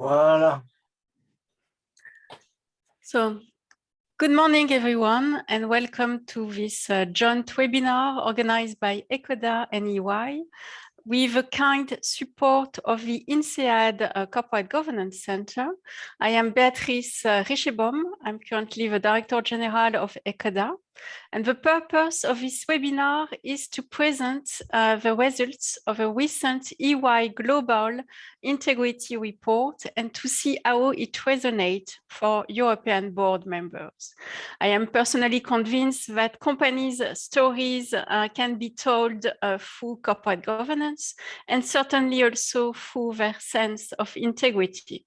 Voilà. So, good morning, everyone, and welcome to this joint webinar organized by ecoDa and EY with a kind support of the INSEAD Corporate Governance Centre. I am Beatrice Richeboom. I'm currently the Director General of ecoDa. And the purpose of this webinar is to present the results of a recent EY Global Integrity Report and to see how it resonates for European board members. I am personally convinced that companies' stories can be told through corporate governance and certainly also through their sense of integrity.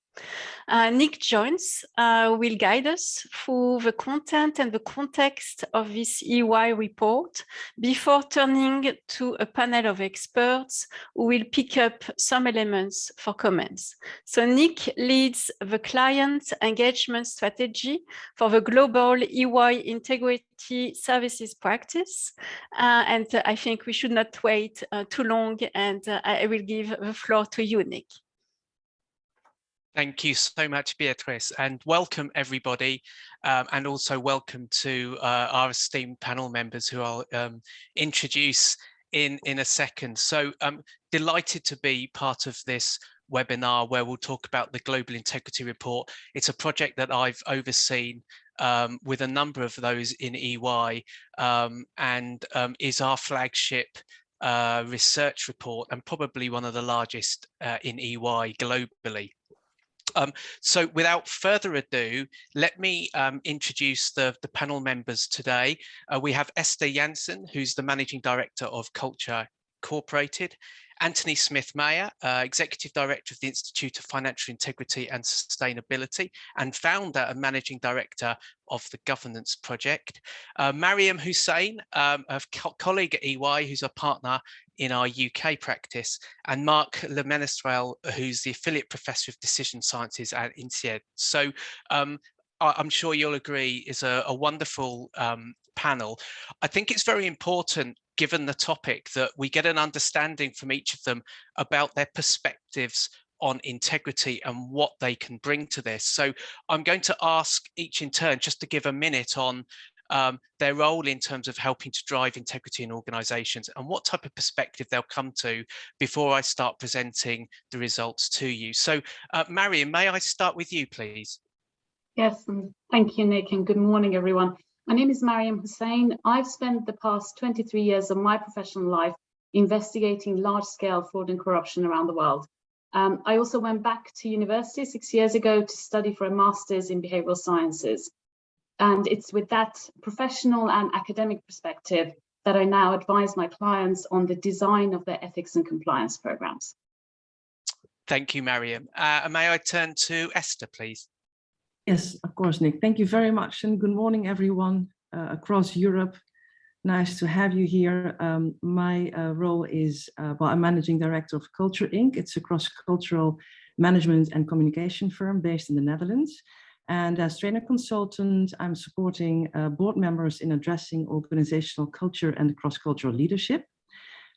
Nick Jones will guide us through the content and the context of this EY report before turning to a panel of experts who will pick up some elements for comments. So Nick leads the client engagement strategy for the global EY integrity services practice. And I think we should not wait too long, and I will give the floor to you, Nick. Thank you so much, Beatrice, and welcome everybody, and also welcome to our esteemed panel members who I'll introduce in a second. So I'm delighted to be part of this webinar where we'll talk about the Global Integrity Report. It's a project that I've overseen with a number of those in EY and is our flagship research report and probably one of the largest in EY globally. So without further ado, let me introduce the panel members today. We have Esther Jansen, who's the Managing Director of Culture Incorporated, Anthony Smith-Mayer, Executive Director of the Institute of Financial Integrity and Sustainability, and founder and Managing Director of the Governance Project. Mariam Hussain, a colleague at EY, who's a partner in our UK practice, and Mark Lemenestrel, who's the Affiliate Professor of Decision Sciences at INSEAD. So I'm sure you'll agree is a wonderful panel. I think it's very important, given the topic, that we get an understanding from each of them about their perspectives on integrity and what they can bring to this. So I'm going to ask each in turn just to give a minute on their role in terms of helping to drive integrity in organizations and what type of perspective they'll come to before I start presenting the results to you. So Mariam, may I start with you, please? Yes, and thank you, Nick, and good morning, everyone. My name is Mariam Hussain. I've spent the past 23 years of my professional life investigating large-scale fraud and corruption around the world. I also went back to university 6 years ago to study for a master's in behavioral sciences. And it's with that professional and academic perspective that I now advise my clients on the design of their ethics and compliance programs. Thank you, Mariam. May I turn to Esther, please? Yes, of course, Nick. Thank you very much, and good morning, everyone across Europe. Nice to have you here. My role is, I'm Managing Director of Culture Inc. It's a cross-cultural management and communication firm based in the Netherlands. And as trainer consultant, I'm supporting board members in addressing organizational culture and cross-cultural leadership.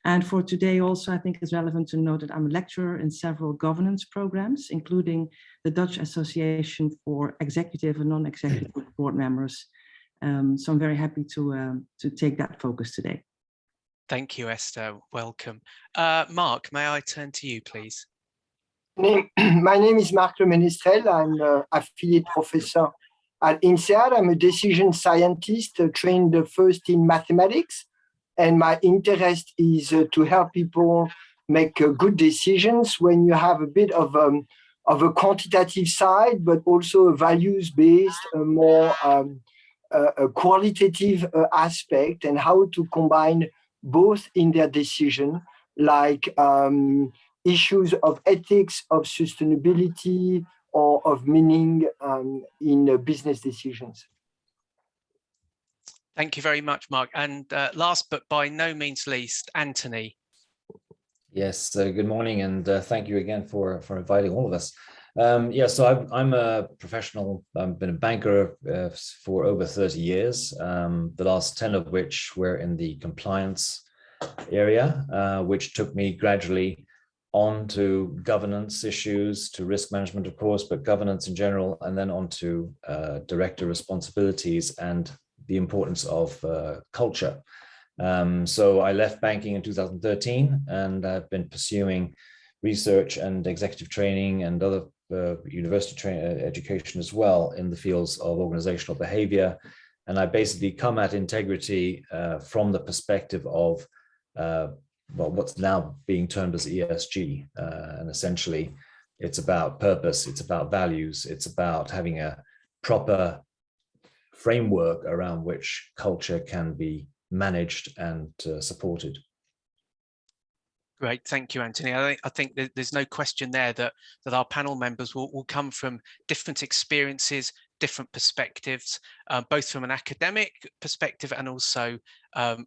And for today also, I think it's relevant to note that I'm a lecturer in several governance programs, including the Dutch Association for Executive and Non-Executive Board Members. So I'm very happy to take that focus today. Thank you, Esther. Welcome. Mark, may I turn to you, please? My name is Mark Lemenestrel. I'm an affiliate professor at INSEAD. I'm a decision scientist trained first in mathematics. And my interest is to help people make good decisions when you have a bit of a quantitative side, but also a values-based, more a qualitative aspect, and how to combine both in their decision, like issues of ethics, of sustainability, or of meaning in business decisions. Thank you very much, Mark. And last but by no means least, Anthony. Yes, good morning, and thank you again for inviting all of us. Yeah, so I'm a professional. I've been a banker for over 30 years, the last 10 of which were in the compliance area, which took me gradually on to governance issues, to risk management, of course, but governance in general, and then on to director responsibilities and the importance of culture. So I left banking in 2013, and I've been pursuing research and executive training and other university education as well in the fields of organizational behavior. And I basically come at integrity from the perspective of well, what's now being termed as ESG. And essentially, it's about purpose, it's about values, it's about having a proper framework around which culture can be managed and supported. Great, thank you, Anthony. I think there's no question there that our panel members will come from different experiences, different perspectives, both from an academic perspective and also,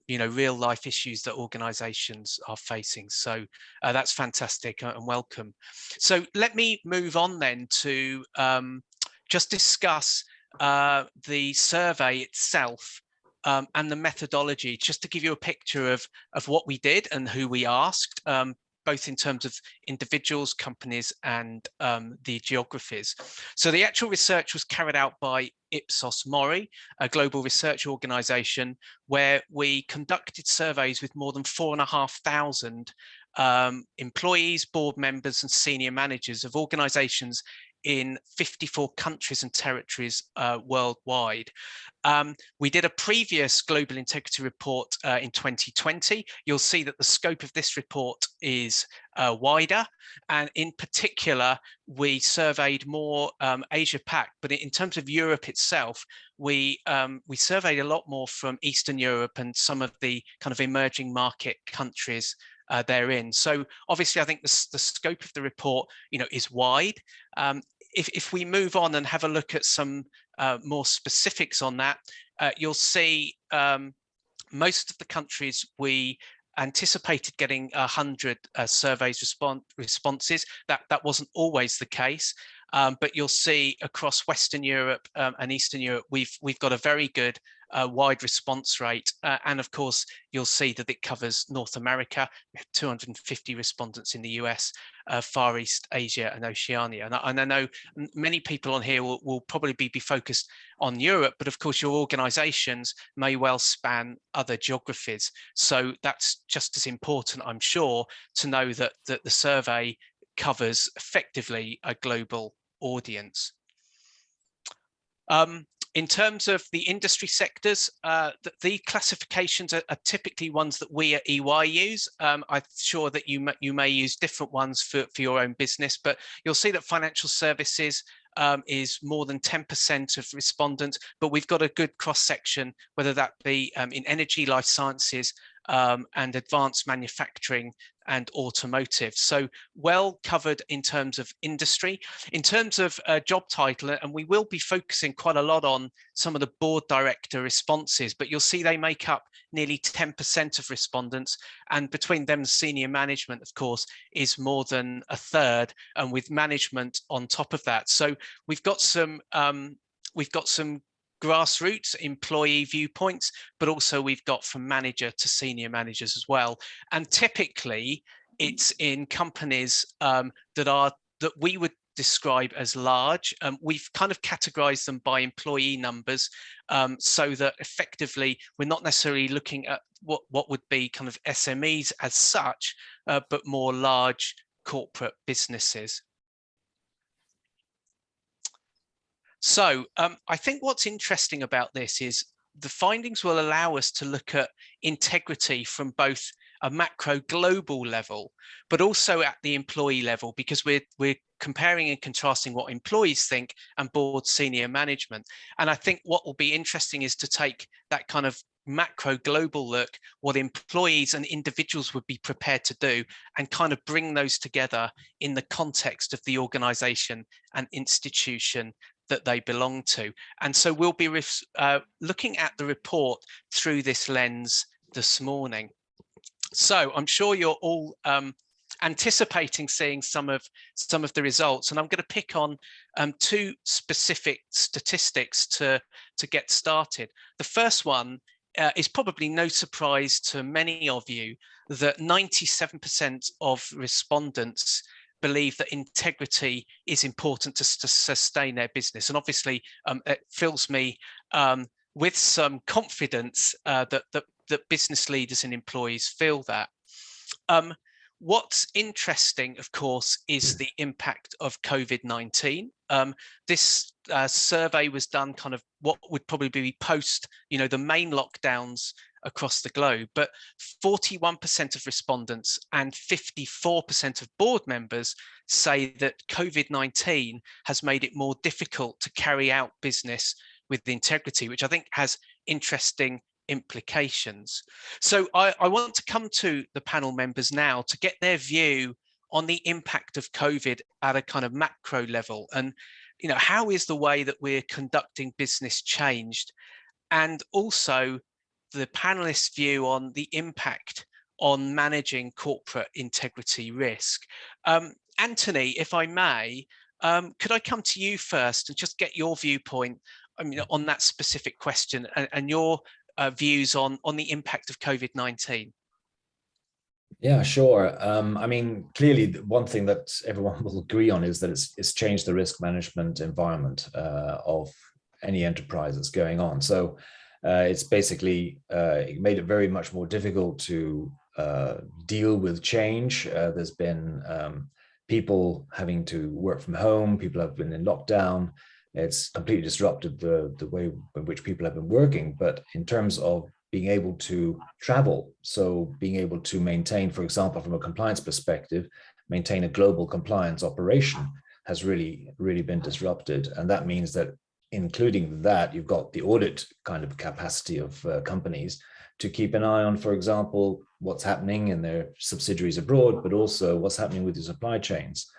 real life issues that organisations are facing. So that's fantastic and welcome. So let me move on then to just discuss the survey itself. And the methodology, just to give you a picture of what we did and who we asked, both in terms of individuals, companies, and the geographies. So the actual research was carried out by Ipsos Mori, a global research organisation, where we conducted surveys with more than 4,500 employees, board members, and senior managers of organisations in 54 countries and territories worldwide. We did a previous Global Integrity Report in 2020. You'll see that the scope of this report is wider, and in particular, we surveyed more Asia Pac, but in terms of Europe itself, we surveyed a lot more from Eastern Europe and some of the kind of emerging market countries therein. So obviously, I think the scope of the report, is wide. If we move on and have a look at some more specifics on that, you'll see most of the countries we anticipated getting 100 surveys responses. That wasn't always the case, but you'll see across Western Europe and Eastern Europe, we've got a very good wide response rate, and of course you'll see that it covers North America. We have 250 respondents in the US, Far East Asia, and Oceania. And I know many people on here will probably be focused on Europe, but of course your organizations may well span other geographies. So that's just as important, I'm sure, to know that the survey covers effectively a global audience. In terms of the industry sectors, the classifications are typically ones that we at EY use. I'm sure that you may use different ones for your own business, but you'll see that financial services is more than 10% of respondents, but we've got a good cross-section, whether that be in energy, life sciences, and advanced manufacturing and automotive. So well covered in terms of industry. In terms of job title, and we will be focusing quite a lot on some of the board director responses, but you'll see they make up nearly 10% of respondents, and between them senior management, of course, is more than a third, and with management on top of that. So we've got some grassroots employee viewpoints, but also we've got from manager to senior managers as well. And typically it's in companies that we would describe as large. We've kind of categorized them by employee numbers, so that effectively we're not necessarily looking at what would be kind of SMEs as such, but more large corporate businesses. So I think what's interesting about this is the findings will allow us to look at integrity from both a macro global level, but also at the employee level, because we're comparing and contrasting what employees think and board senior management. And I think what will be interesting is to take that kind of macro global look, what employees and individuals would be prepared to do, and kind of bring those together in the context of the organization and institution that they belong to. And so we'll be looking at the report through this lens this morning. So I'm sure you're all anticipating seeing some of the results, and I'm going to pick on two specific statistics to get started. The first one it's probably no surprise to many of you that 97% of respondents believe that integrity is important to sustain their business. And obviously, it fills me with some confidence that business leaders and employees feel that. What's interesting, of course, is the impact of COVID-19. This survey was done kind of what would probably be post, the main lockdowns across the globe, but 41% of respondents and 54% of board members say that COVID-19 has made it more difficult to carry out business with integrity, which I think has interesting implications. So I want to come to the panel members now to get their view on the impact of COVID at a kind of macro level, and how is the way that we're conducting business changed, and also the panelists' view on the impact on managing corporate integrity risk. Anthony, if I may, could I come to you first and just get your viewpoint on that specific question and your views on the impact of COVID-19? Yeah, sure. Clearly, one thing that everyone will agree on is that it's changed the risk management environment of any enterprise that's going on. So it's basically made it very much more difficult to deal with change. There's been people having to work from home, people have been in lockdown. It's completely disrupted the way in which people have been working. But in terms of being able to travel, so being able to maintain, for example, from a compliance perspective, maintain a global compliance operation has really been disrupted. And that means that including that, you've got the audit kind of capacity of companies to keep an eye on, for example, what's happening in their subsidiaries abroad, but also what's happening with the supply chains.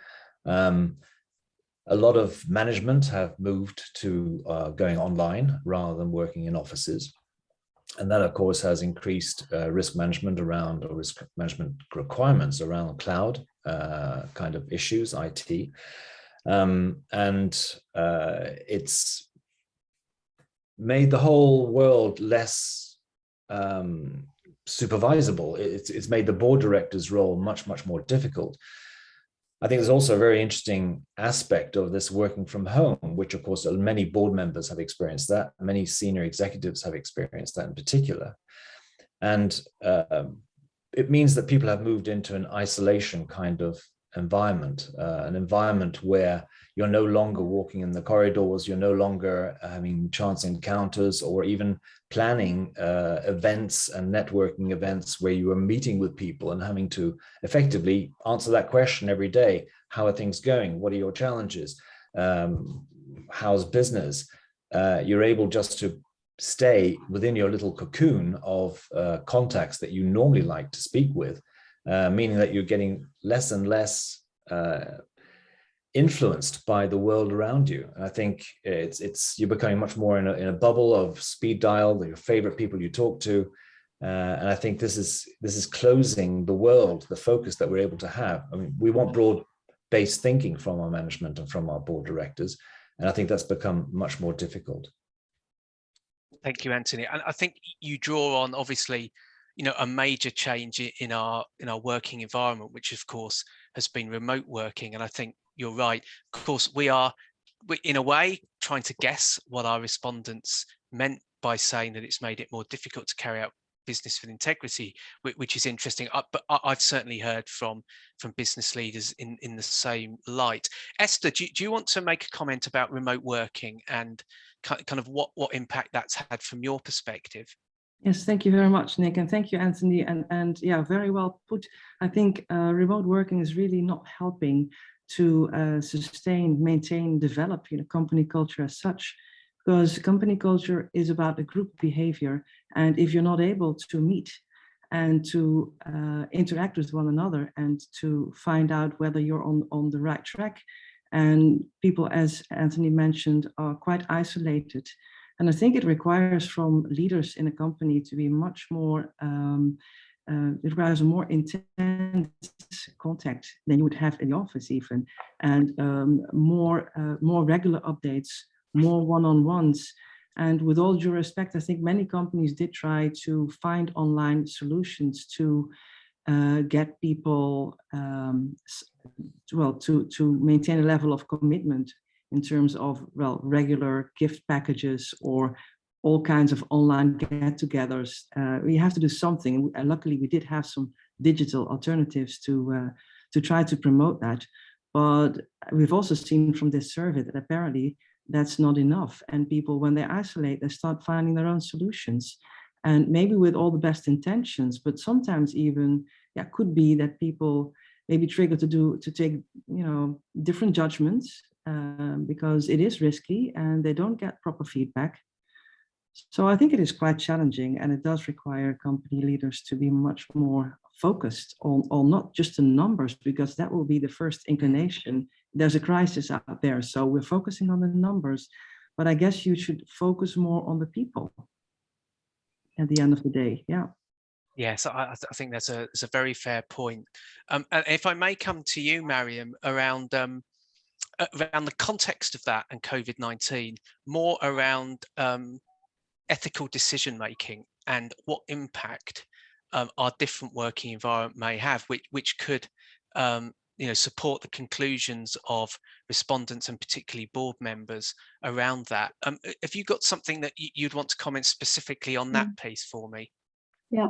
A lot of management have moved to going online rather than working in offices. And that, of course, has increased risk management around, or risk management requirements around cloud kind of issues, IT. It's made the whole world less supervisable. It's made the board director's role much more difficult. I think there's also a very interesting aspect of this working from home, which of course many board members have experienced that, many senior executives have experienced that in particular. And it means that people have moved into an isolation kind of environment, an environment where you're no longer walking in the corridors, you're no longer having chance encounters or even planning events and networking events where you are meeting with people and having to effectively answer that question every day. How are things going? What are your challenges? How's business? You're able just to stay within your little cocoon of contacts that you normally like to speak with, meaning that you're getting less and less influenced by the world around you. And I think you're becoming much more in a bubble of speed dial, your favorite people you talk to. And I think this is closing the world, the focus that we're able to have. I mean, we want broad-based thinking from our management and from our board directors. And I think that's become much more difficult. Thank you, Anthony. And I think you draw on, obviously, a major change in our working environment, which of course has been remote working. And I think you're right. Of course, we're in a way trying to guess what our respondents meant by saying that it's made it more difficult to carry out business with integrity, which is interesting. But I've certainly heard from business leaders in the same light. Esther, do you want to make a comment about remote working and kind of what impact that's had from your perspective? Yes, thank you very much, Nick, and thank you, Anthony. And yeah, very well put. I think remote working is really not helping to sustain, maintain, develop company culture as such, because company culture is about a group behavior. And if you're not able to meet and to interact with one another and to find out whether you're on the right track, and people, as Anthony mentioned, are quite isolated. And I think it requires from leaders in a company to be much more, it requires a more intense contact than you would have in the office even, and more regular updates, more one-on-ones, And with all due respect, I think many companies did try to find online solutions to get people, to maintain a level of commitment in terms of, well, regular gift packages or all kinds of online get-togethers. We have to do something. Luckily, we did have some digital alternatives to try to promote that. But we've also seen from this survey that apparently that's not enough. And people, when they isolate, they start finding their own solutions. And maybe with all the best intentions, but sometimes even, yeah, could be that people may be triggered to take, you know, different judgments because it is risky and they don't get proper feedback. So I think it is quite challenging, and it does require company leaders to be much more focused on not just the numbers, because that will be the first inclination. There's a crisis out there, so we're focusing on the numbers, but I guess you should focus more on the people at the end of the day. Yeah. Yes, I think that's a very fair point. And if I may come to you, Mariam, around the context of that and COVID-19, more around ethical decision making and what impact our different working environment may have, which could support the conclusions of respondents and particularly board members around that. Have you got something that you'd want to comment specifically on that piece for me? Yeah,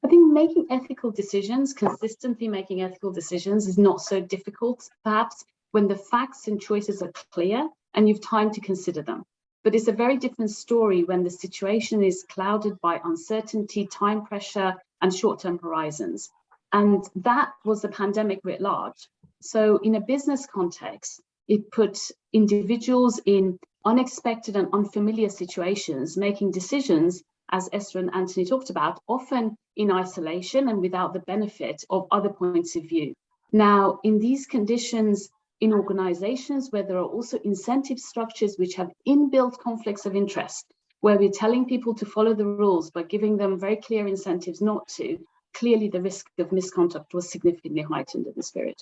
I think making ethical decisions, consistently making ethical decisions, is not so difficult, perhaps, when the facts and choices are clear and you've time to consider them. But it's a very different story when the situation is clouded by uncertainty, time pressure, and short-term horizons. And that was the pandemic writ large. So in a business context, it put individuals in unexpected and unfamiliar situations, making decisions, as Esther and Anthony talked about, often in isolation and without the benefit of other points of view. Now, in these conditions, in organizations where there are also incentive structures which have inbuilt conflicts of interest, where we're telling people to follow the rules but giving them very clear incentives not to, clearly the risk of misconduct was significantly heightened in this period.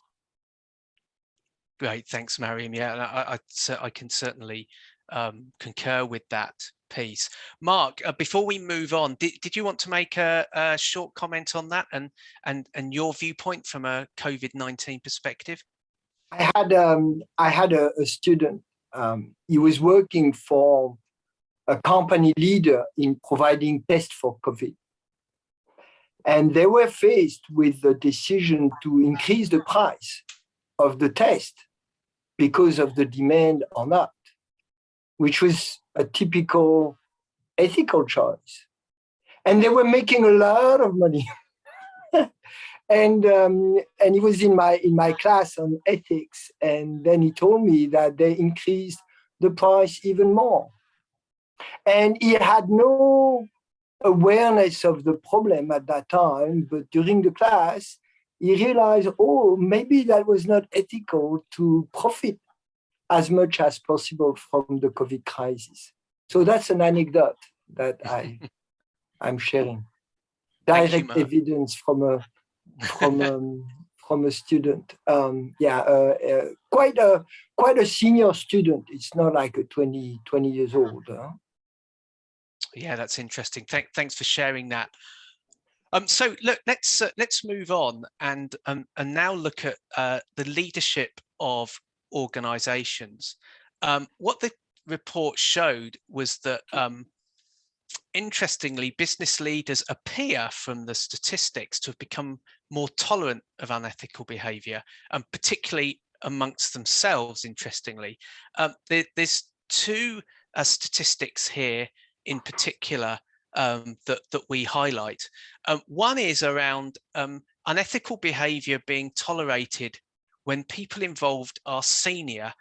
Great, thanks, Mariam. Yeah, I can certainly concur with that piece. Mark, before we move on, did you want to make a short comment on that and your viewpoint from a COVID-19 perspective? I had a student. He was working for a company leader in providing tests for COVID. And they were faced with the decision to increase the price of the test because of the demand or not, which was a typical ethical choice. And they were making a lot of money. And he was in my class on ethics, and then he told me that they increased the price even more. And he had no awareness of the problem at that time, but during the class, he realized, oh, maybe that was not ethical to profit as much as possible from the COVID crisis. So that's an anecdote that I'm sharing. Direct evidence from a student. Quite a senior student. It's not like a 20 years old. Huh? Yeah, that's interesting. Thanks for sharing that. So look, let's move on and now look at the leadership of organizations. What the report showed was that interestingly, business leaders appear from the statistics to have become more tolerant of unethical behavior, and particularly amongst themselves, interestingly. There's two statistics here in particular that we highlight. One is around unethical behavior being tolerated when people involved are senior.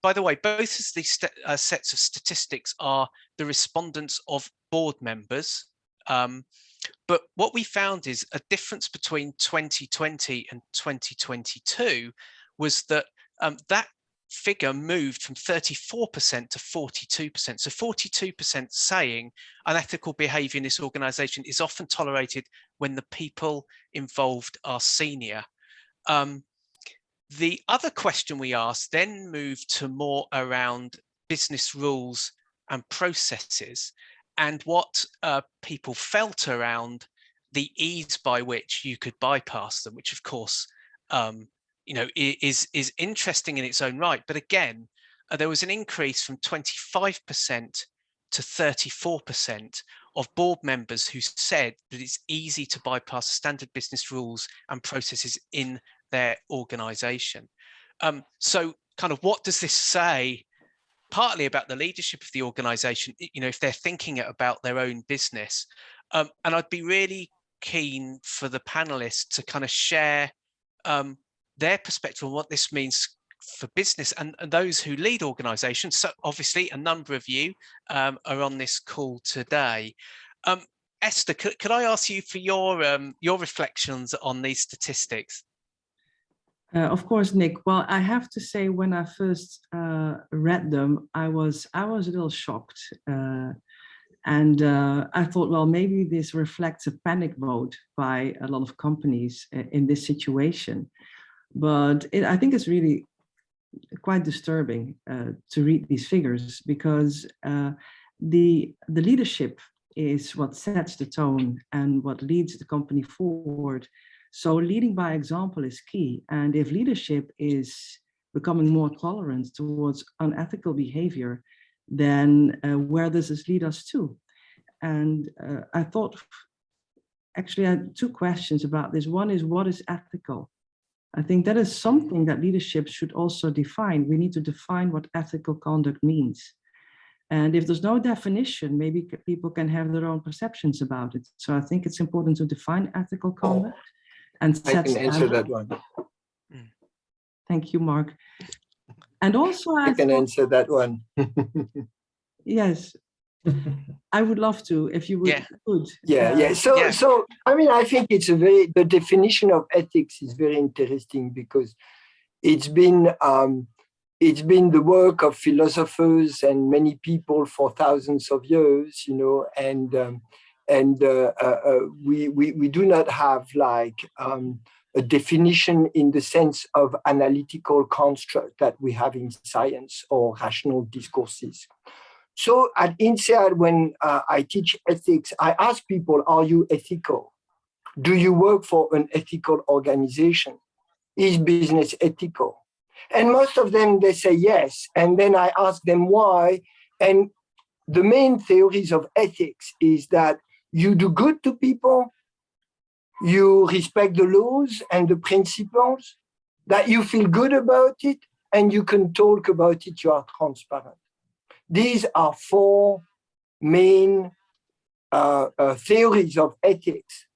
By the way, both of these sets of statistics are the respondents of board members. But what we found is a difference between 2020 and 2022 was that that figure moved from 34% to 42%. So 42% saying unethical behavior in this organization is often tolerated when the people involved are senior. The other question we asked then moved to more around business rules and processes, and what people felt around the ease by which you could bypass them, which of course, you know, is interesting in its own right. But again, there was an increase from 25% to 34% of board members who said that it's easy to bypass standard business rules and processes in their organization. So kind of what does this say partly about the leadership of the organization, you know, if they're thinking about their own business? And I'd be really keen for the panelists to kind of share their perspective on what this means for business and those who lead organizations. So obviously a number of you are on this call today. Esther, could I ask you for your reflections on these statistics? Of course, Nick. Well, I have to say, when I first read them, I was a little shocked, and I thought, well, maybe this reflects a panic mode by a lot of companies in this situation. But I think it's really quite disturbing to read these figures, because the leadership is what sets the tone and what leads the company forward. So leading by example is key. And if leadership is becoming more tolerant towards unethical behavior, then where does this lead us to? And I thought, actually, I had two questions about this. One is, what is ethical? I think that is something that leadership should also define. We need to define what ethical conduct means. And if there's no definition, maybe people can have their own perceptions about it. So I think it's important to define ethical conduct. And I can answer that one. Thank you, Mark. And also I can answer that one. Yes, I would love to, if you would. Yeah. So I mean, I think it's the definition of ethics is very interesting, because it's been the work of philosophers and many people for thousands of years, you know, and we do not have like a definition in the sense of analytical construct that we have in science or rational discourses. So at INSEAD, when I teach ethics, I ask people, are you ethical? Do you work for an ethical organization? Is business ethical? And most of them, they say yes. And then I ask them why. And the main theories of ethics is that you do good to people, you respect the laws and the principles, that you feel good about it, and you can talk about it, you are transparent. These are four main theories of ethics.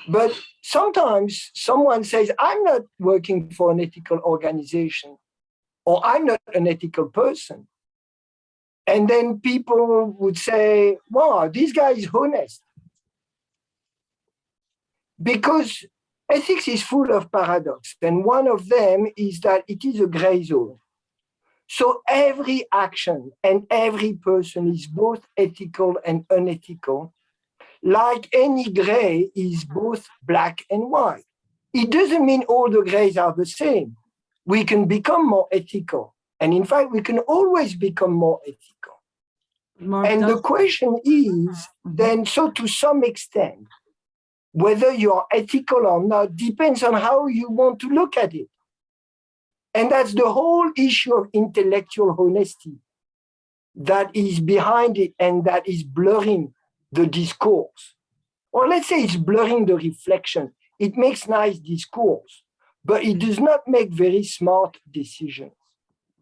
But sometimes someone says, I'm not working for an ethical organization, or I'm not an ethical person. And then people would say, wow, this guy is honest. Because ethics is full of paradox. And one of them is that it is a gray zone. So every action and every person is both ethical and unethical. Like any gray is both black and white. It doesn't mean all the grays are the same. We can become more ethical. And in fact, we can always become more ethical. And the question is then, so to some extent, whether you are ethical or not depends on how you want to look at it. And that's the whole issue of intellectual honesty that is behind it and that is blurring the discourse. Or let's say it's blurring the reflection. It makes nice discourse, but it does not make very smart decisions.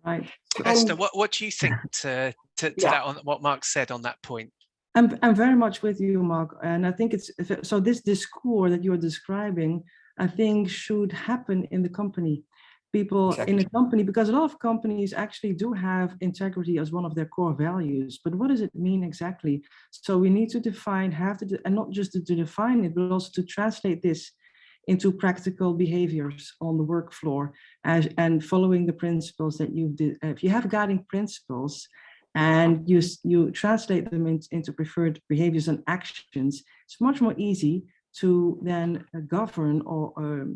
Right. Esther, what do you think to that, on what Mark said on that point? I'm very much with you, Mark. And I think it's, so this discourse that you're describing, I think should happen in the company. People in a company, because a lot of companies actually do have integrity as one of their core values, but what does it mean exactly? So we need to define, and not just to define it, but also to translate this into practical behaviors on the work floor, and following the principles that you did. If you have guiding principles and you translate them into preferred behaviors and actions, it's much more easy to then govern or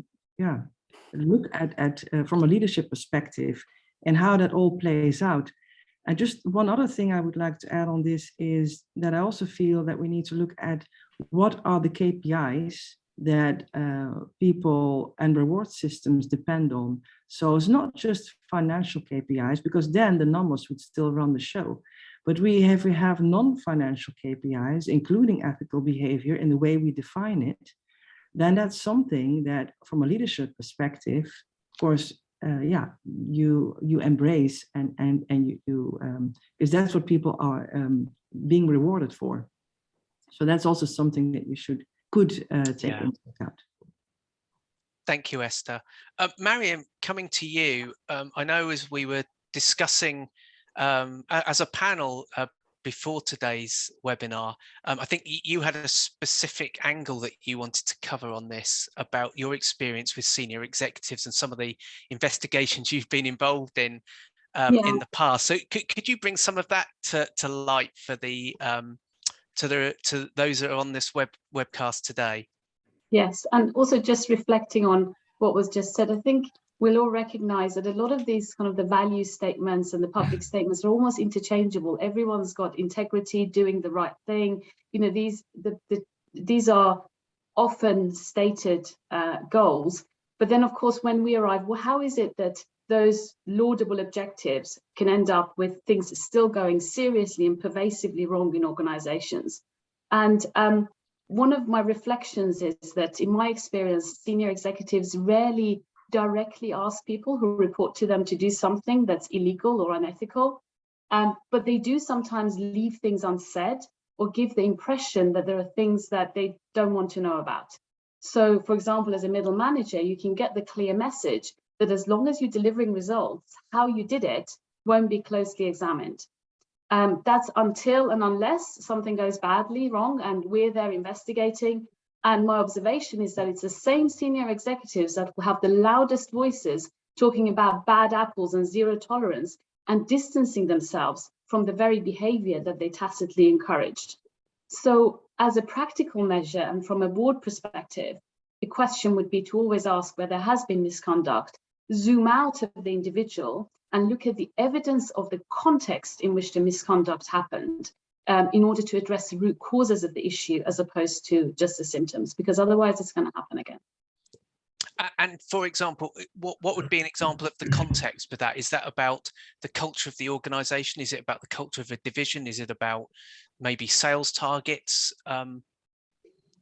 look at from a leadership perspective and how that all plays out. And just one other thing I would like to add on this is that I also feel that we need to look at what are the KPIs that people and reward systems depend on. So it's not just financial KPIs, because then the numbers would still run the show. But we have non-financial KPIs, including ethical behavior in the way we define it, then that's something that from a leadership perspective, of course, you embrace and you because that's what people are being rewarded for. So that's also something that you could take into account. Thank you, Esther. Mariam, coming to you, I know as we were discussing as a panel before today's webinar, I think you had a specific angle that you wanted to cover on this about your experience with senior executives and some of the investigations you've been involved in the past. So could you bring some of that to light for the to those that are on this webcast today? Yes, and also just reflecting on what was just said, I think we'll all recognize that a lot of these kind of the value statements and the public statements are almost interchangeable. Everyone's got integrity, doing the right thing. You know, these are often stated goals. But then, of course, when we arrive, well, how is it that those laudable objectives can end up with things still going seriously and pervasively wrong in organizations? And one of my reflections is that in my experience, senior executives rarely directly ask people who report to them to do something that's illegal or unethical, but they do sometimes leave things unsaid or give the impression that there are things that they don't want to know about. So, for example, as a middle manager, you can get the clear message that as long as you're delivering results, how you did it won't be closely examined. That's until and unless something goes badly wrong and we're there investigating. And my observation is that it's the same senior executives that will have the loudest voices talking about bad apples and zero tolerance and distancing themselves from the very behavior that they tacitly encouraged. So as a practical measure and from a board perspective, the question would be to always ask where there has been misconduct, zoom out of the individual and look at the evidence of the context in which the misconduct happened in order to address the root causes of the issue as opposed to just the symptoms, because otherwise it's going to happen again. And for example, what would be an example of the context for that? Is that about the culture of the organization? Is it about the culture of a division? Is it about maybe sales targets?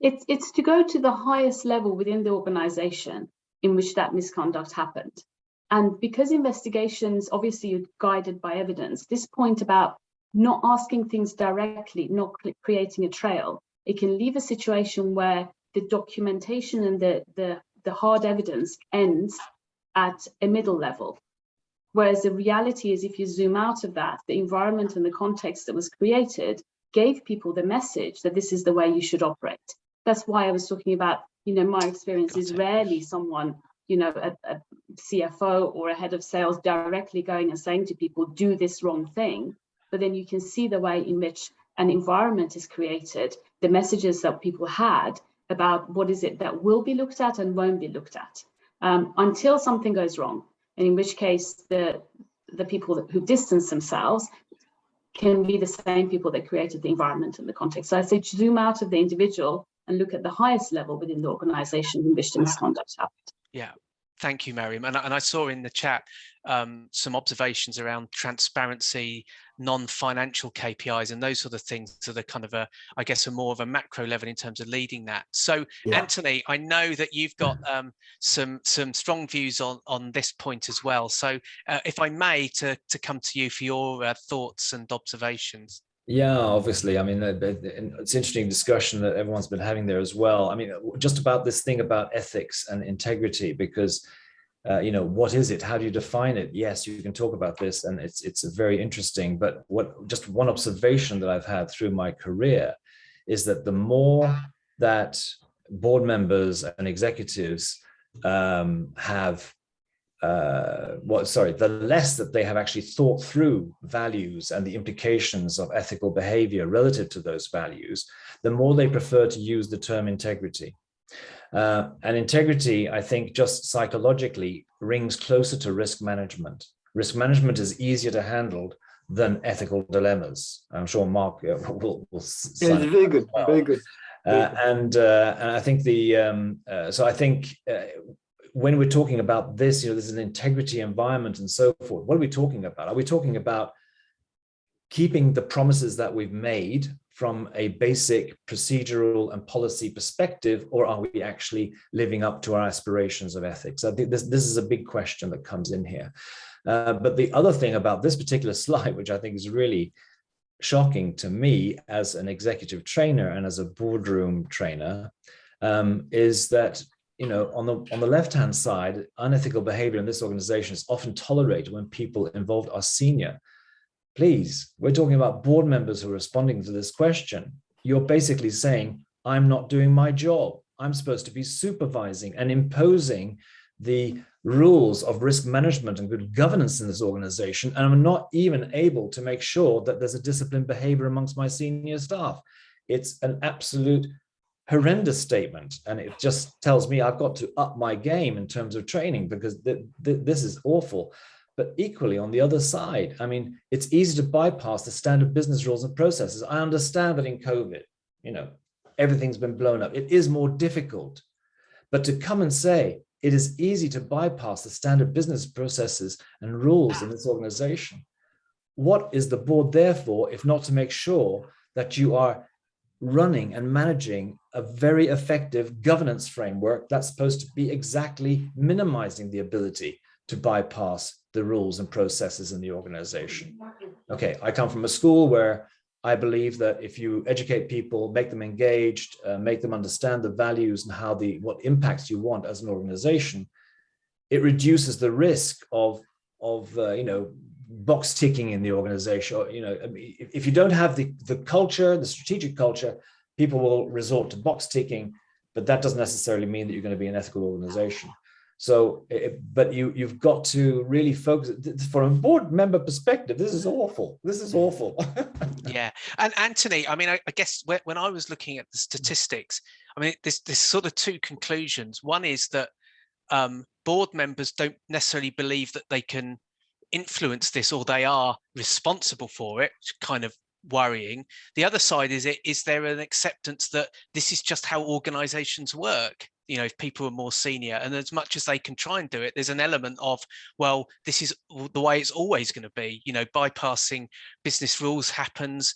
It's to go to the highest level within the organization in which that misconduct happened. And because investigations obviously are guided by evidence, this point about not asking things directly, not creating a trail, it can leave a situation where the documentation and the hard evidence ends at a middle level. Whereas the reality is, if you zoom out of that, the environment and the context that was created gave people the message that this is the way you should operate. That's why I was talking about, you know, my experience is rarely someone, you know, a CFO or a head of sales directly going and saying to people, do this wrong thing. But then you can see the way in which an environment is created, the messages that people had about what is it that will be looked at and won't be looked at until something goes wrong. And in which case the people who distance themselves can be the same people that created the environment and the context. So I say zoom out of the individual and look at the highest level within the organization in which the misconduct happened. Yeah, thank you, Mariam. And I saw in the chat some observations around transparency, non-financial KPIs, and those sort of things to the kind of I guess, more of a macro level in terms of leading that. So, yeah. Anthony, I know that you've got some strong views on this point as well. So, if I may, to come to you for your thoughts and observations. Yeah, obviously. I mean, it's interesting discussion that everyone's been having there as well. I mean, just about this thing about ethics and integrity, because, you know, what is it? How do you define it? Yes, you can talk about this, and it's very interesting. But just one observation that I've had through my career is that the more that board members and executives have the less that they have actually thought through values and the implications of ethical behavior relative to those values, the more they prefer to use the term integrity. And integrity, I think, just psychologically rings closer to risk management. Risk management is easier to handle than ethical dilemmas. I'm sure Mark will Yeah, it's very good, well. very good. And I think when we're talking about this, there's an integrity environment and so forth. What are we talking about? Are we talking about keeping the promises that we've made from a basic procedural and policy perspective, or are we actually living up to our aspirations of ethics? I think this is a big question that comes in here. But the other thing about this particular slide, which I think is really shocking to me as an executive trainer and as a boardroom trainer, is that on the left-hand side, unethical behavior in this organization is often tolerated when people involved are senior. Please, we're talking about board members who are responding to this question. You're basically saying, I'm not doing my job. I'm supposed to be supervising and imposing the rules of risk management and good governance in this organization, and I'm not even able to make sure that there's a disciplined behavior amongst my senior staff. It's an absolute horrendous statement, and it just tells me I've got to up my game in terms of training, because this is awful. But equally, on the other side, I mean, it's easy to bypass the standard business rules and processes. I understand that in COVID, everything's been blown up. It is more difficult. But to come and say it is easy to bypass the standard business processes and rules in this organization, what is the board there for, if not to make sure that you are running and managing a very effective governance framework that's supposed to be exactly minimizing the ability to bypass the rules and processes in the organization? Okay, I come from a school where I believe that if you educate people, make them engaged, make them understand the values and what impacts you want as an organization, it reduces the risk of box ticking in the organization. If you don't have the culture, the strategic culture, people will resort to box ticking, but that doesn't necessarily mean that you're going to be an ethical organization. So, but you've got to really focus. From a board member perspective, this is awful. This is awful. Yeah, and Anthony, I mean, I guess when I was looking at the statistics, I mean, there's sort of two conclusions. One is that board members don't necessarily believe that they can influence this, or they are responsible for it, kind of worrying. The other side is there an acceptance that this is just how organizations work? If people are more senior, and as much as they can try and do it, there's an element of, well, this is the way it's always going to be. Bypassing business rules happens.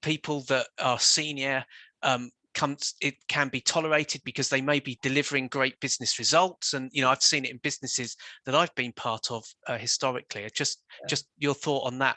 People that are senior, it can be tolerated because they may be delivering great business results. And I've seen it in businesses that I've been part of historically. Just your thought on that.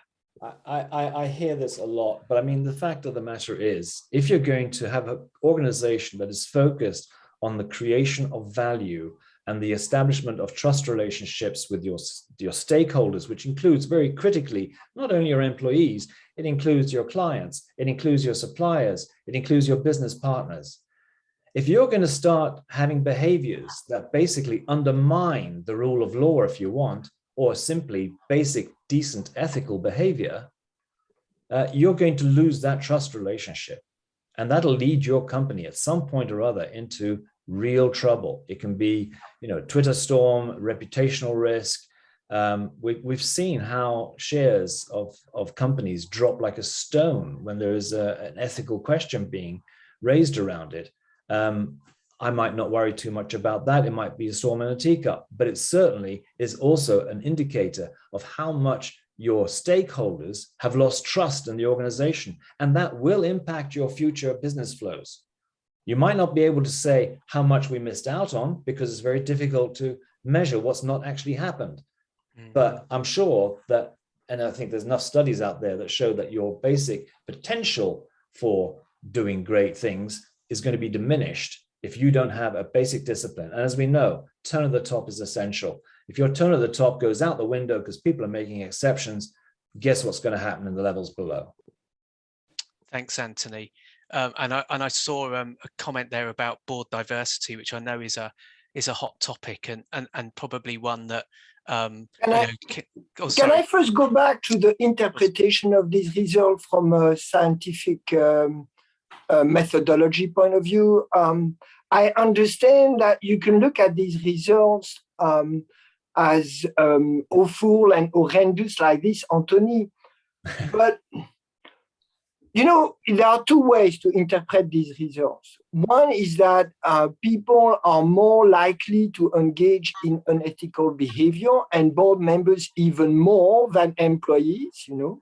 I hear this a lot, but I mean, the fact of the matter is, if you're going to have an organization that is focused on the creation of value and the establishment of trust relationships with your stakeholders, which includes, very critically, not only your employees, it includes your clients, it includes your suppliers, it includes your business partners. If you're going to start having behaviors that basically undermine the rule of law, if you want, or simply basic, decent, ethical behavior, you're going to lose that trust relationship. And that'll lead your company at some point or other into real trouble. It can be, Twitter storm, reputational risk. We've seen how shares of companies drop like a stone when there is an ethical question being raised around it. I might not worry too much about that. It might be a storm in a teacup, but it certainly is also an indicator of how much your stakeholders have lost trust in the organization, and that will impact your future business flows. You might not be able to say how much we missed out on, because it's very difficult to measure what's not actually happened. But I'm sure that, and I think there's enough studies out there that show that your basic potential for doing great things is going to be diminished if you don't have a basic discipline. And as we know, tone at the top is essential. If your tone at the top goes out the window because people are making exceptions, guess what's going to happen in the levels below? Thanks, Anthony. And I saw a comment there about board diversity, which I know is a hot topic and probably one that Can I first go back to the interpretation of these results from a scientific methodology point of view? I understand that you can look at these results as awful and horrendous like this, Anthony, But you know, there are two ways to interpret these results. One is that people are more likely to engage in unethical behavior, and board members even more than employees, you know.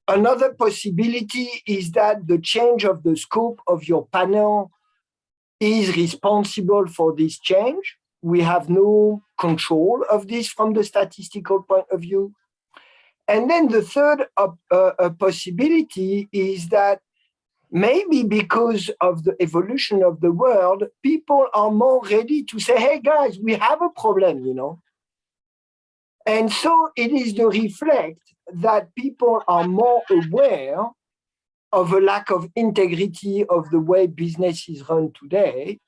Another possibility is that the change of the scope of your panel is responsible for this change. We have no control of this from the statistical point of view. And then the third possibility is that maybe because of the evolution of the world, people are more ready to say, hey guys, we have a problem, you know. And so it is to reflect that people are more aware of a lack of integrity of the way business is run today.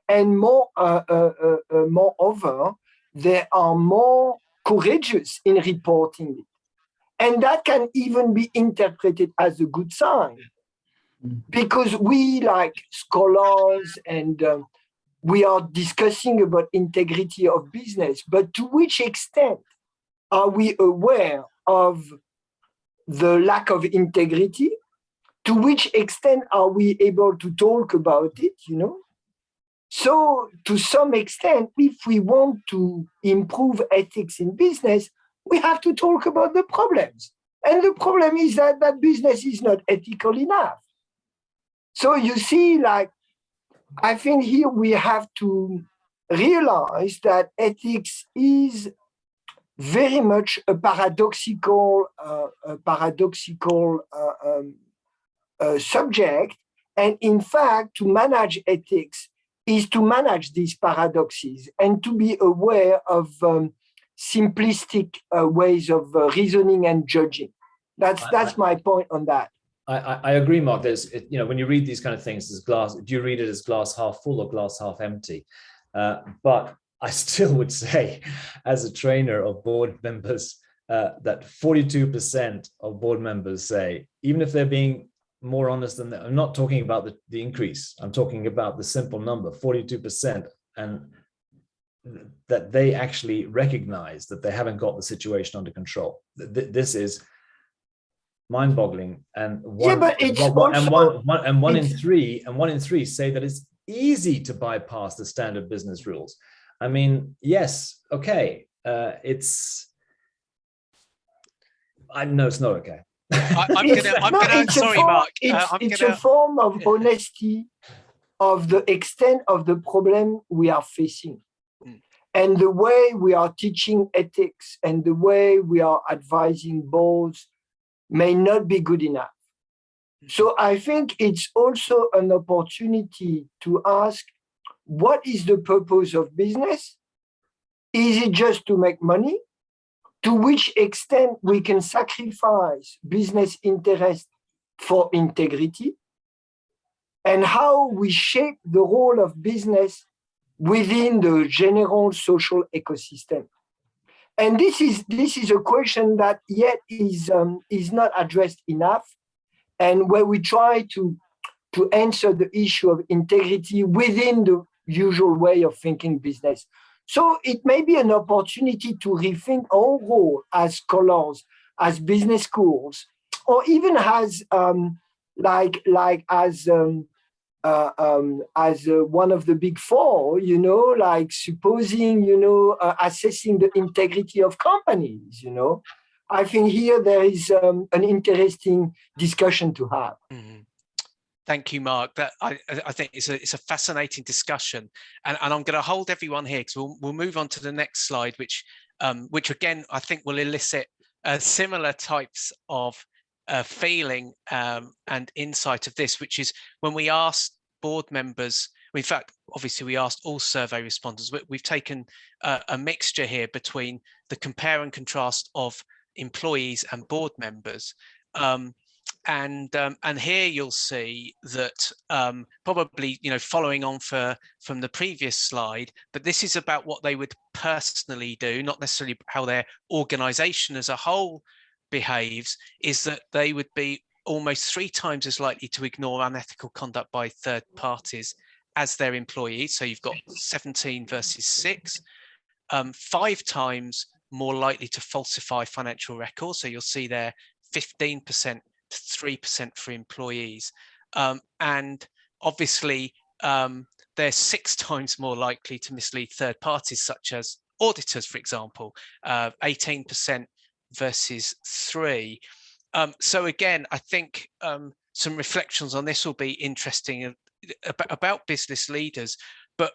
And moreover, they are more courageous in reporting it. And that can even be interpreted as a good sign, because we, like scholars, and we are discussing about integrity of business, but to which extent are we aware of the lack of integrity? To which extent are we able to talk about it, you know? So to some extent, if we want to improve ethics in business, we have to talk about the problems. And the problem is that business is not ethical enough. So you see, like, I think here we have to realize that ethics is very much a paradoxical subject. And in fact, to manage ethics is to manage these paradoxes and to be aware of simplistic ways of reasoning and judging. That's my point on that. I agree, Mark. There's, you know, when you read these kind of things, there's glass. Do you read it as glass half full or glass half empty? But I still would say, as a trainer of board members, that 42% of board members say, even if they're being more honest than that, I'm not talking about the increase. I'm talking about the simple number, 42%, and that they actually recognize that they haven't got the situation under control. This is mind-boggling, and one in three say that it's easy to bypass the standard business rules. I mean, yes, okay, I know it's not okay. Sorry, Mark. It's a form of honesty of the extent of the problem we are facing. And the way we are teaching ethics and the way we are advising boards may not be good enough. So I think it's also an opportunity to ask, what is the purpose of business? Is it just to make money? To which extent we can sacrifice business interest for integrity? And how we shape the role of business within the general social ecosystem. And this is a question that yet is not addressed enough, and where we try to answer the issue of integrity within the usual way of thinking business. So it may be an opportunity to rethink our role as scholars, as business schools, or even as one of the big four, you know, like supposing, you know, assessing the integrity of companies, you know. I think here there is an interesting discussion to have. Mm-hmm. Thank you, Mark. That I think it's a fascinating discussion, and I'm going to hold everyone here because we'll move on to the next slide, which again I think will elicit similar types of feeling and insight of this, which is when we asked board members. In fact, obviously we asked all survey respondents. We've taken a mixture here between the compare and contrast of employees and board members. And here you'll see that probably, you know, following on from the previous slide, but this is about what they would personally do, not necessarily how their organization as a whole behaves, is that they would be almost 3 times as likely to ignore unethical conduct by third parties as their employees. So you've got 17 versus 6, 5 times more likely to falsify financial records. So you'll see there 15% to 3% for employees. And obviously, they're 6 times more likely to mislead third parties, such as auditors, for example, 18% versus 3%. So again, I think some reflections on this will be interesting about business leaders. But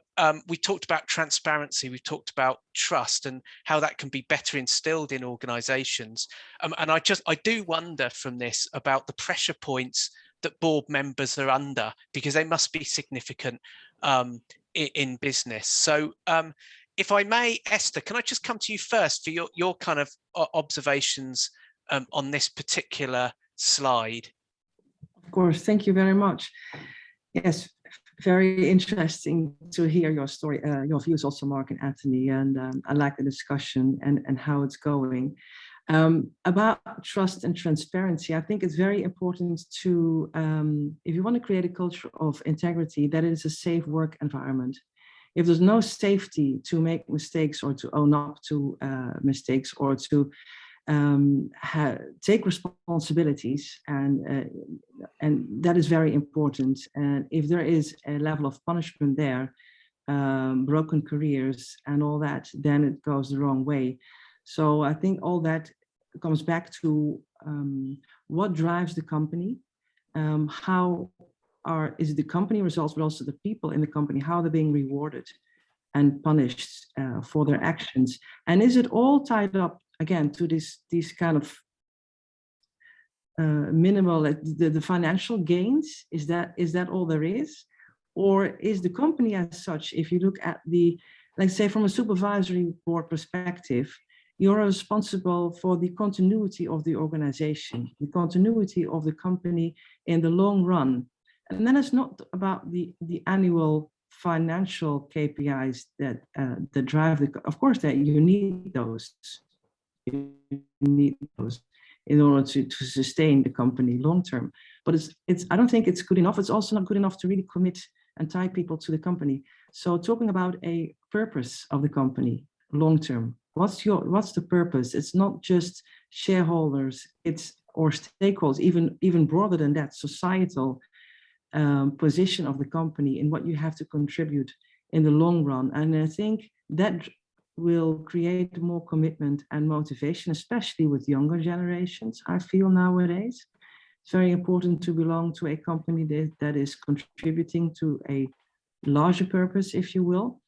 we talked about transparency, we talked about trust and how that can be better instilled in organizations. And I do wonder from this about the pressure points that board members are under, because they must be significant in business. So if I may, Esther, can I just come to you first for your kind of observations on this particular slide? Of course, thank you very much. Yes, very interesting to hear your story, your views also, Mark and Anthony, and I like the discussion and how it's going. About trust and transparency, I think it's very important to, if you want to create a culture of integrity, that it is a safe work environment. If there's no safety to make mistakes or to own up to mistakes or to take responsibilities, and that is very important. And if there is a level of punishment there, broken careers and all that, then it goes the wrong way. So I think all that comes back to what drives the company, is the company results, but also the people in the company, how they're being rewarded and punished for their actions. And is it all tied up again to these kind of minimal, the financial gains? Is that all there is? Or is the company as such, if you look at let's say from a supervisory board perspective, you're responsible for the continuity of the organization, the continuity of the company in the long run. And then it's not about the annual financial KPIs that drive of course, that you need those. You need those in order to sustain the company long term. But I don't think it's good enough. It's also not good enough to really commit and tie people to the company. So talking about a purpose of the company long term, what's the purpose? It's not just shareholders, or stakeholders, even broader than that, societal position of the company and what you have to contribute in the long run. And I think that will create more commitment and motivation, especially with younger generations. I feel nowadays it's very important to belong to a company that is contributing to a larger purpose, if you will.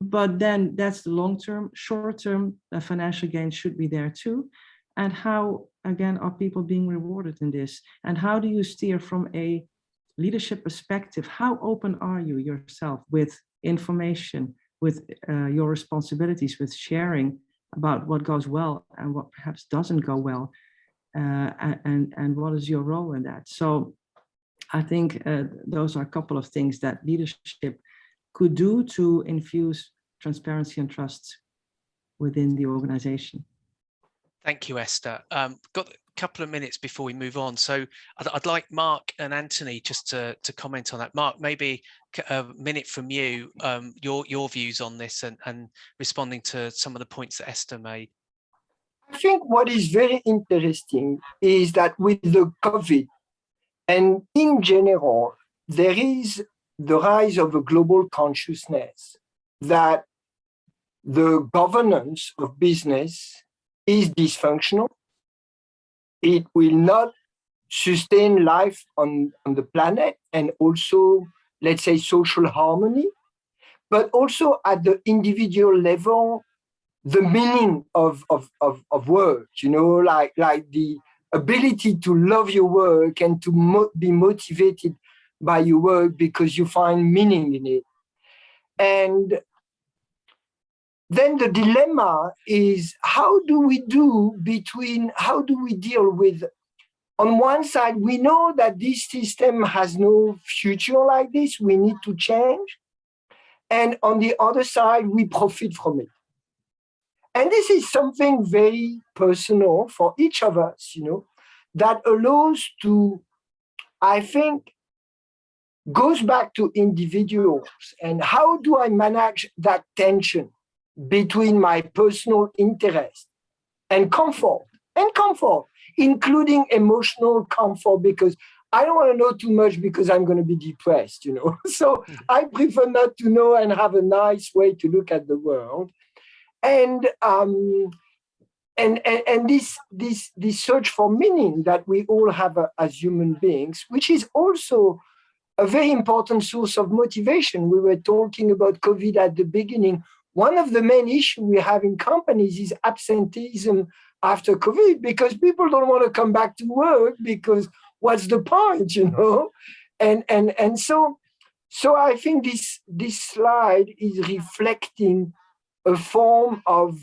But then that's the long term. Short term, the financial gain should be there too. And how, again, are people being rewarded in this? And how do you steer from a leadership perspective? How open are you yourself with information, with your responsibilities, with sharing about what goes well and what perhaps doesn't go well, and what is your role in that? So I think those are a couple of things that leadership could do to infuse transparency and trust within the organization. Thank you, Esther. Got a couple of minutes before we move on. So I'd like Mark and Anthony just to comment on that. Mark, maybe a minute from you, your views on this and responding to some of the points that Esther made. I think what is very interesting is that with the COVID and in general, there is the rise of a global consciousness that the governance of business is dysfunctional. It will not sustain life on the planet and also, let's say, social harmony, but also at the individual level, the meaning of work, like the ability to love your work and to be motivated by your work because you find meaning in it. And then the dilemma is how do we deal with, on one side, we know that this system has no future like this, we need to change. And on the other side, we profit from it. And this is something very personal for each of us, that allows to, I think, goes back to individuals. And how do I manage that tension between my personal interest and comfort? And comfort including emotional comfort, because I don't want to know too much because I'm going to be depressed, you know. So I prefer not to know and have a nice way to look at the world. And this search for meaning that we all have as human beings, which is also a very important source of motivation. We were talking about COVID at the beginning. One of the main issues we have in companies is absenteeism after COVID, because people don't want to come back to work because what's the point, you know? And so I think this slide is reflecting a form of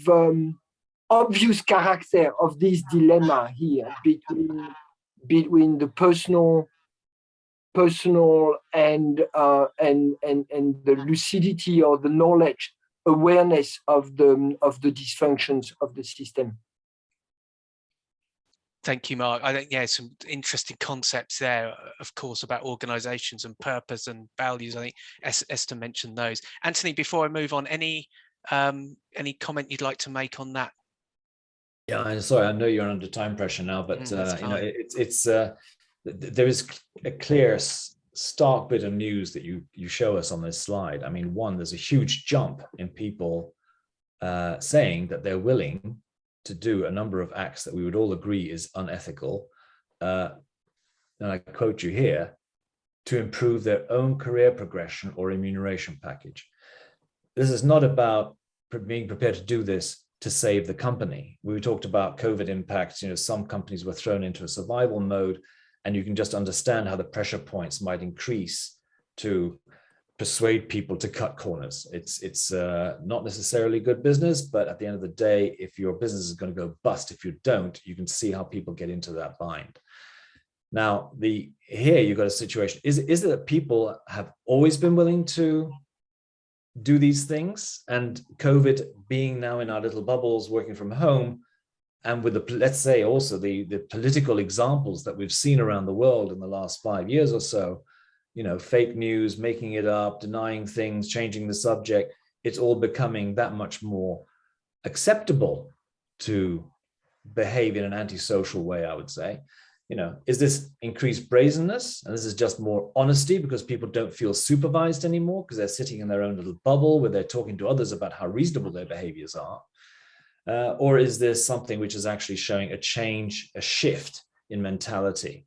obvious character of this dilemma here between the personal and the lucidity or the knowledge, awareness of the dysfunctions of the system. Thank you, Mark. I think, yeah, some interesting concepts there, of course, about organizations and purpose and values. I think Esther mentioned those. Anthony, before I move on, any comment you'd like to make on that? Yeah, I'm sorry, I know you're under time pressure now, but you know, there is a clear, stark bit of news that you show us on this slide. I mean, one, there's a huge jump in people saying that they're willing to do a number of acts that we would all agree is unethical, and I quote you here, to improve their own career progression or remuneration package. This is not about being prepared to do this to save the company. We talked about COVID impacts. You know, some companies were thrown into a survival mode, and you can just understand how the pressure points might increase to persuade people to cut corners. It's not necessarily good business, but at the end of the day, if your business is going to go bust, if you don't, you can see how people get into that bind. Now, here you've got a situation. Is it that people have always been willing to do these things, and COVID being now in our little bubbles, working from home, and with the, let's say also the political examples that we've seen around the world in the last 5 years or so, you know, fake news, making it up, denying things, changing the subject, it's all becoming that much more acceptable to behave in an antisocial way, I would say. You know, is this increased brazenness? And this is just more honesty because people don't feel supervised anymore because they're sitting in their own little bubble where they're talking to others about how reasonable their behaviors are? Or is this something which is actually showing a change, a shift in mentality?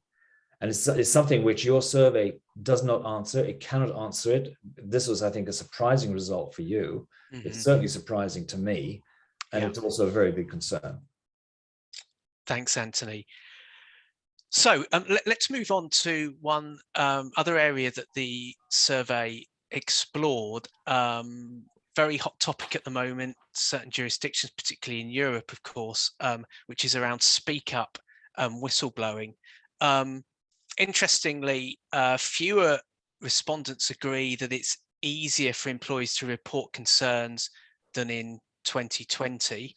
And it's something which your survey does not answer. It cannot answer it. This was, I think, a surprising result for you. Mm-hmm. It's certainly surprising to me. And it's also a very big concern. Thanks, Anthony. So let's move on to one other area that the survey explored. Very hot topic at the moment, certain jurisdictions, particularly in Europe, of course, which is around speak up whistleblowing. Interestingly, fewer respondents agree that it's easier for employees to report concerns than in 2020.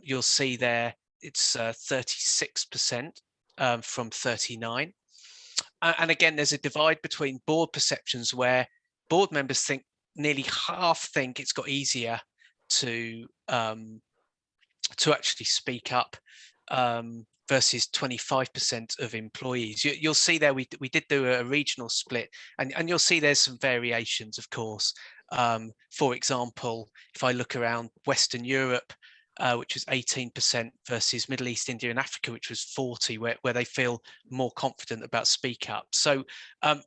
You'll see there it's 36%. From 39. And again, there's a divide between board perceptions where board members think nearly half think it's got easier to actually speak up versus 25% of employees. You'll see there we did do a regional split, and you'll see there's some variations, of course. For example, if I look around Western Europe, which was 18% versus Middle East, India and Africa, which was 40, where they feel more confident about speak up. So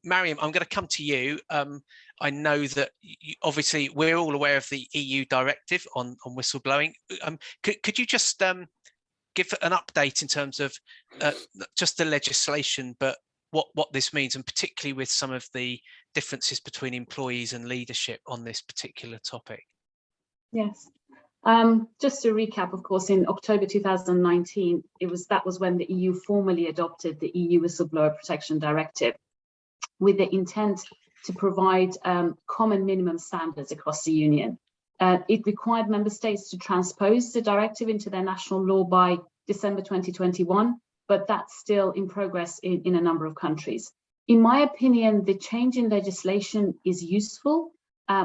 Mariam, I'm going to come to you. I know that obviously we're all aware of the EU directive on whistleblowing. Could you just give an update in terms of just the legislation, but what this means, and particularly with some of the differences between employees and leadership on this particular topic? Yes. Just to recap, of course, in October 2019, that was when the EU formally adopted the EU Whistleblower Protection Directive with the intent to provide common minimum standards across the Union. It required member states to transpose the directive into their national law by December 2021, but that's still in progress in a number of countries. In my opinion, the change in legislation is useful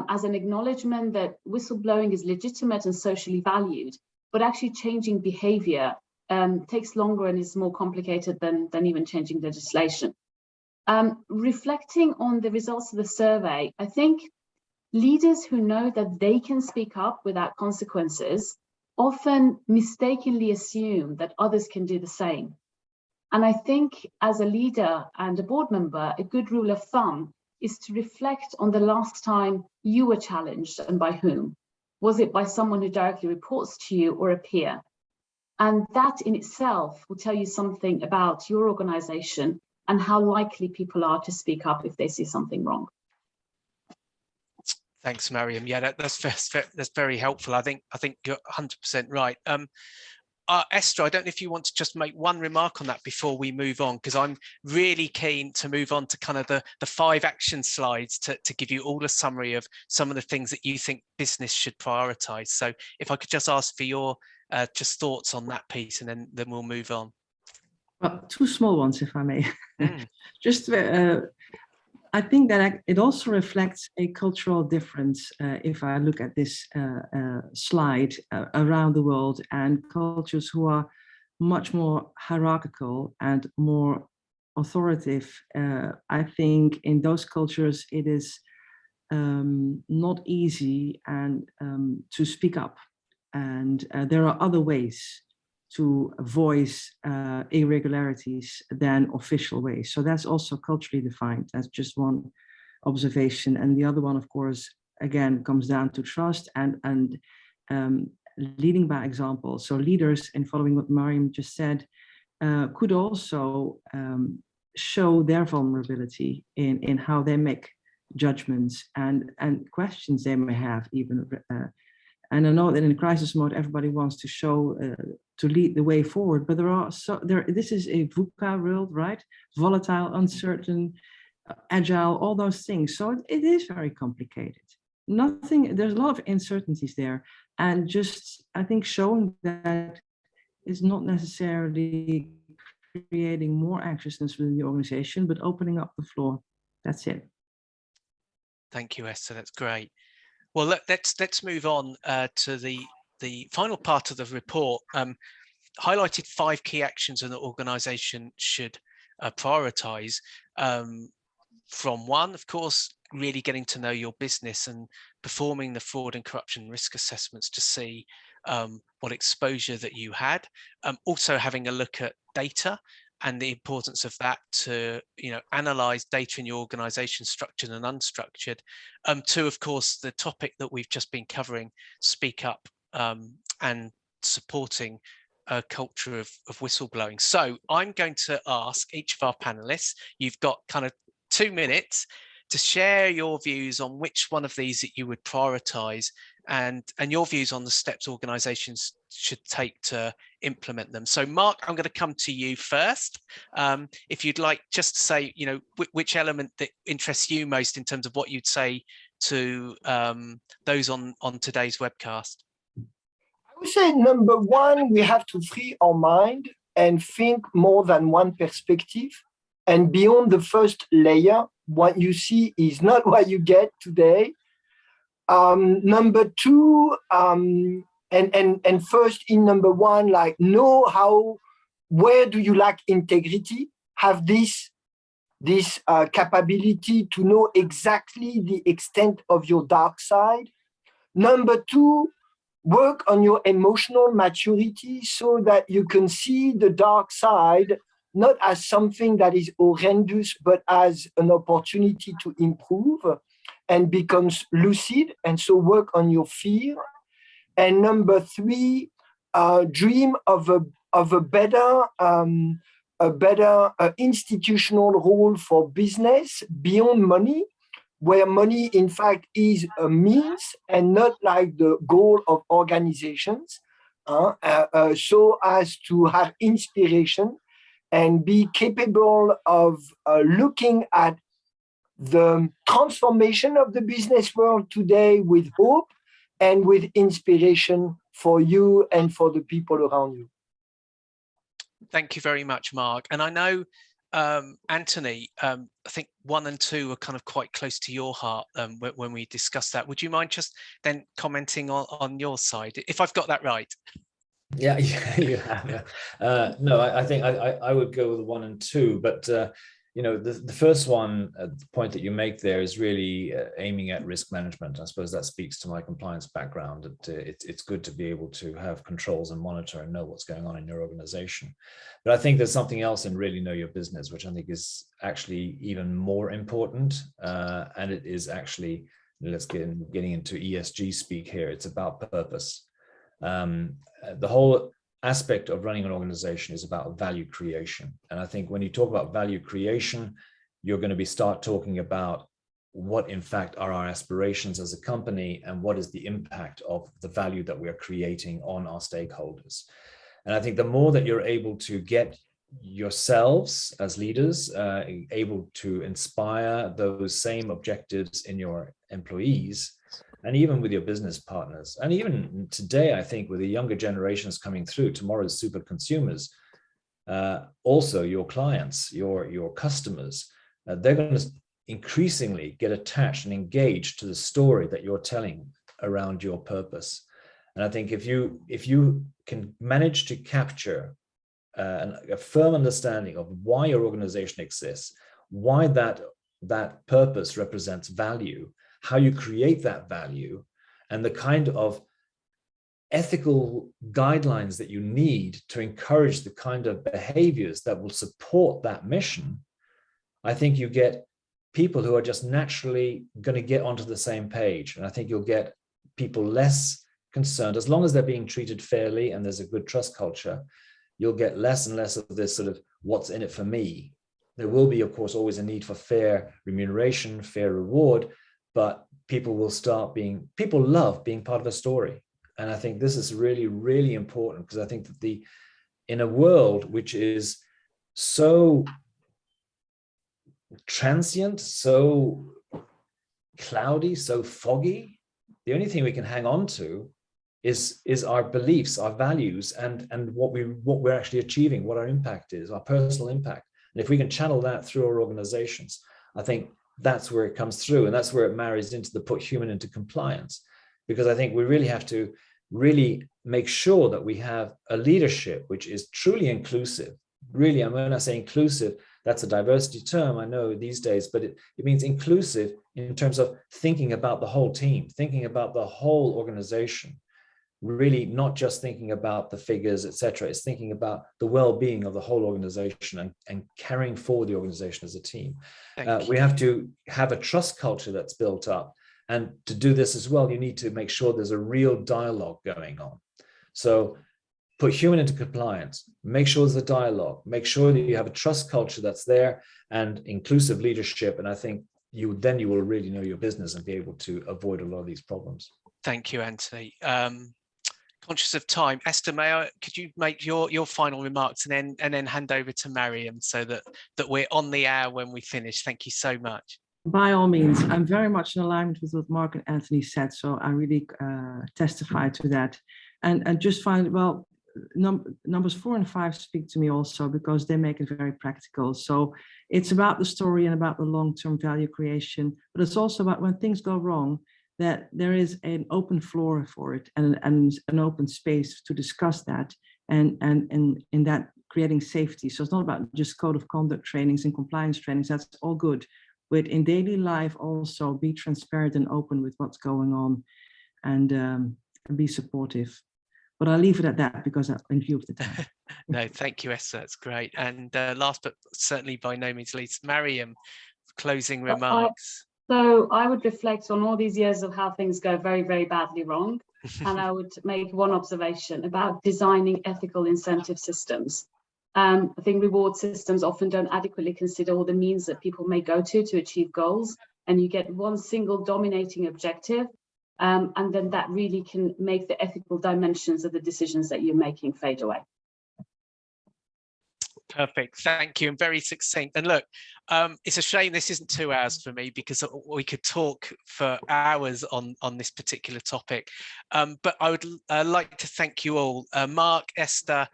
as an acknowledgement that whistleblowing is legitimate and socially valued, but actually changing behavior takes longer and is more complicated than even changing legislation. Reflecting on the results of the survey, I think leaders who know that they can speak up without consequences often mistakenly assume that others can do the same. And I think as a leader and a board member, a good rule of thumb is to reflect on the last time you were challenged and by whom. Was it by someone who directly reports to you or a peer? And that in itself will tell you something about your organization and how likely people are to speak up if they see something wrong. Thanks, Mariam. Yeah, that's very helpful. I think you're 100% right. Esther, I don't know if you want to just make one remark on that before we move on, because I'm really keen to move on to kind of the 5 action slides to give you all a summary of some of the things that you think business should prioritize. So if I could just ask for your just thoughts on that piece, and then we'll move on. Well, 2 small ones, if I may. Just I think that it also reflects a cultural difference if I look at this slide around the world, and cultures who are much more hierarchical and more authoritative. I think in those cultures it is not easy and to speak up, and there are other ways to voice irregularities than official ways. So that's also culturally defined. That's just one observation. And the other one, of course, again, comes down to trust and leading by example. So leaders, in following what Mariam just said, could also show their vulnerability in how they make judgments and questions they may have even. And I know that in crisis mode, everybody wants to show, to lead the way forward, but this is a VUCA world, right? Volatile, uncertain, agile, all those things. So it is very complicated. There's a lot of uncertainties there. And just, I think, showing that is not necessarily creating more anxiousness within the organization, but opening up the floor. That's it. Thank you, Esther. That's great. Well, let's move on to the final part of the report. Highlighted 5 key actions an organization should prioritize. From 1, of course, really getting to know your business and performing the fraud and corruption risk assessments to see what exposure that you had. Also having a look at data and the importance of that to, analyze data in your organization, structured and unstructured. 2, of course, the topic that we've just been covering, speak up and supporting a culture of whistleblowing. So I'm going to ask each of our panelists, you've got kind of 2 minutes to share your views on which one of these that you would prioritize and your views on the steps organizations should take to implement them. So Mark, I'm going to come to you first. If you'd like just to say, which element that interests you most in terms of what you'd say to those on today's webcast. I would say number 1, we have to free our mind and think more than one perspective. And beyond the first layer, what you see is not what you get today. Number 2, and first in number 1, like know where do you lack integrity? Have this capability to know exactly the extent of your dark side. Number 2, work on your emotional maturity so that you can see the dark side not as something that is horrendous, but as an opportunity to improve and becomes lucid, and so work on your fear. And number 3, dream of a better institutional role for business beyond money, where money in fact is a means and not like the goal of organizations, so as to have inspiration and be capable of looking at the transformation of the business world today with hope and with inspiration for you and for the people around you. Thank you very much, Mark. And I know, Anthony, I think 1 and 2 are kind of quite close to your heart when we discussed that. Would you mind just then commenting on your side, if I've got that right? Yeah, you have. No, I think I would go with 1 and 2, but you know, the first one, the point that you make there is really aiming at risk management. I suppose that speaks to my compliance background. That it's good to be able to have controls and monitor and know what's going on in your organization. But I think there's something else in really know your business, which I think is actually even more important, and it is actually, let's getting into ESG speak here. It's about purpose. The whole aspect of running an organization is about value creation. And I think when you talk about value creation, you're going to start talking about what in fact are our aspirations as a company and what is the impact of the value that we're creating on our stakeholders. And I think the more that you're able to get yourselves as leaders able to inspire those same objectives in your employees, and even with your business partners, and even today, I think with the younger generations coming through, tomorrow's super consumers, also your clients, your customers, they're going to increasingly get attached and engaged to the story that you're telling around your purpose. And I think if you can manage to capture a firm understanding of why your organization exists, why that purpose represents value, how you create that value, and the kind of ethical guidelines that you need to encourage the kind of behaviors that will support that mission, I think you get people who are just naturally going to get onto the same page. And I think you'll get people less concerned, as long as they're being treated fairly and there's a good trust culture, you'll get less and less of this sort of what's in it for me. There will be, of course, always a need for fair remuneration, fair reward, but people love being part of a story. And I think this is really, really important, because I think that in a world which is so transient, so cloudy, so foggy, the only thing we can hang on to is our beliefs, our values, and what we're actually achieving, what our impact is, our personal impact. And if we can channel that through our organizations, I think that's where it comes through, and that's where it marries into the put human into compliance. Because I think we really have to really make sure that we have a leadership which is truly inclusive. Really, and when I say inclusive, that's a diversity term, I know these days, but it means inclusive in terms of thinking about the whole team, thinking about the whole organization, really not just thinking about the figures, etc. It's thinking about the well-being of the whole organization and carrying forward the organization as a team. We have to have a trust culture that's built up. And to do this as well, you need to make sure there's a real dialogue going on. So put human into compliance, make sure there's a dialogue, make sure that you have a trust culture that's there and inclusive leadership. And I think you will really know your business and be able to avoid a lot of these problems. Thank you, Anthony. Conscious of time, Esther, could you make your final remarks and then hand over to Mariam so that we're on the hour when we finish? Thank you so much. By all means, I'm very much in alignment with what Mark and Anthony said, so I really testify to that. And just finally, well, numbers 4 and 5 speak to me also, because they make it very practical. So it's about the story and about the long-term value creation, but it's also about when things go wrong, that there is an open floor for it and an open space to discuss that, and in that creating safety. So it's not about just code of conduct trainings and compliance trainings, that's all good. But in daily life also be transparent and open with what's going on, and be supportive. But I'll leave it at that because in view of the time. No, thank you, Esther, that's great. And last but certainly by no means least, Mariam, closing remarks. So I would reflect on all these years of how things go very, very badly wrong. And I would make one observation about designing ethical incentive systems. I think reward systems often don't adequately consider all the means that people may go to achieve goals. And you get one single dominating objective. And then that really can make the ethical dimensions of the decisions that you're making fade away. Perfect, thank you, and very succinct. And look, it's a shame this isn't 2 hours for me, because we could talk for hours on this particular topic. But I would like to thank you all, Mark, Esther,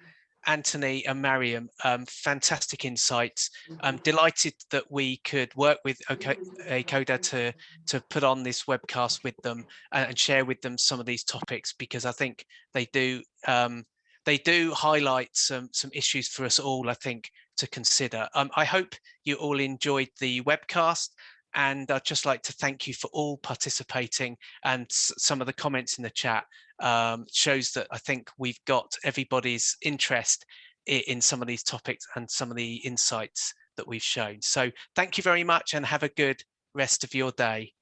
Anthony and Mariam. Fantastic insights. I'm delighted that we could work with ecoDa to put on this webcast with them and share with them some of these topics, because I think they do they do highlight some issues for us all, I think, to consider. I hope you all enjoyed the webcast, and I'd just like to thank you for all participating, and some of the comments in the chat shows that I think we've got everybody's interest in some of these topics and some of the insights that we've shown. So thank you very much and have a good rest of your day.